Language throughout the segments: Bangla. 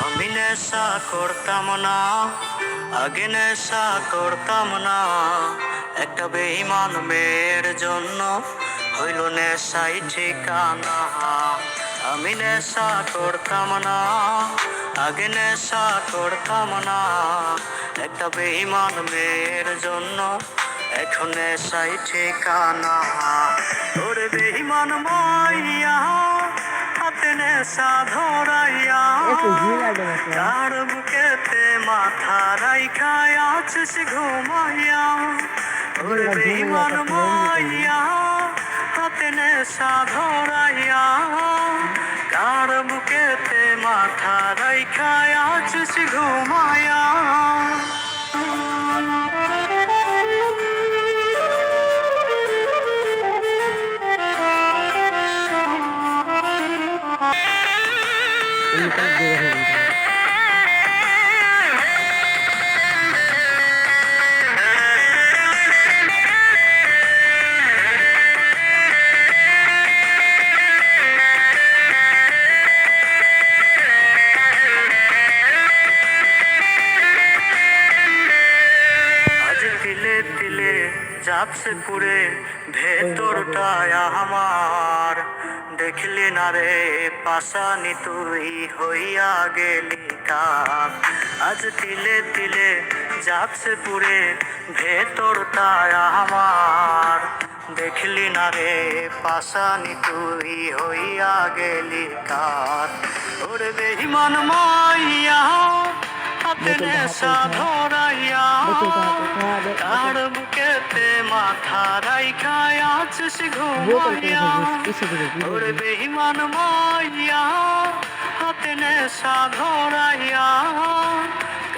আমি নেশা করতাম না, আগে নেশা করতাম না, একটা বেঈমান মেয়ের জন্য হইল নেশাই ঠিকানা। আমি নেশা করতাম না, আগে নেশা করতাম না, একটা বেঈমান মেয়ের জন্য এখন নেশাই ঠিকানা। ওরে বেঈমান মাইয়া হাতে নেশা ধরাইয়া, কার বুকেতে মাথা রাইখা আছিস ঘুমাইয়া। ওরে বেঈমান মাইয়া হাতে নেশা ধরাইয়া, কার বুকেতে মাথা রাইখা আছিস ঘুমাইয়া। তিলে তিলে যাচ্ছে পুরে ভেতরটায় আমার, দেখলি না রে পাশানি তুই হইয়া গেলি কাক। আজ তিলে তিলে যাচ্ছে পুরে ভেতরটায় আমার, দেখলি না রে পাশানি তুই হইয়া গেলি কাক। ওরে বেঈমান মাইয়া হাতে নেশা ধরাইয়া, কার বুকেতে মাথা রাইখা আছিস ঘুমাইয়া। ওরে বেঈমান মাইয়া হাতে নেশা ধরাইয়া,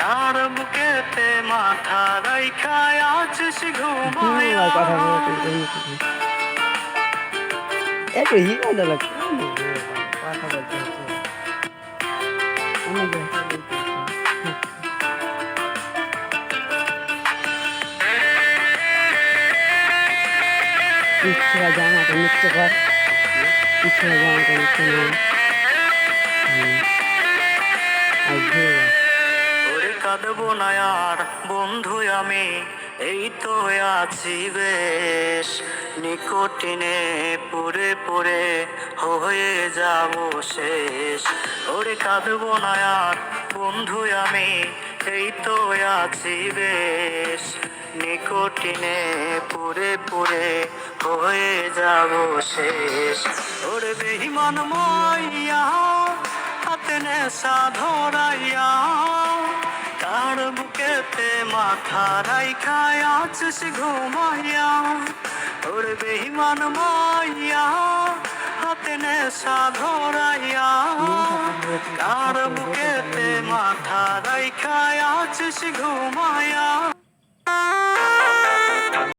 কার বুকেতে মাথা রাইখা আছিস ঘুমাইয়া। একটু হিমালয় লাগছে কথা বলতে হচ্ছে। ইচ্ছা জামাটা নিচ্ছে কর, ইচ্ছা জামাটা নিচ্ছে না। ওরে কাঁদবো না আর বন্ধু আমি, এই তো আছি বেশ, নিকোটিনে পুরে পুরে হয়ে যাব শেষ। ওরে কাঁদবো না আর বন্ধু আমি, এই তো আছি বেশ, নিকোটিনে পুরে পুরে হয়ে যাব শেষ। ওরে বেঈমান মাইয়া হাতে নেশা ধরাইয়া, কার বুকেতে মাথা রাইখা আছিস ঘুমাইয়া। ওরে বেঈমান মাইয়া হাতে নেশা ধরাইয়া, কার বুকেতে মাথা রাইখা আছিস ঘুমাইয়া।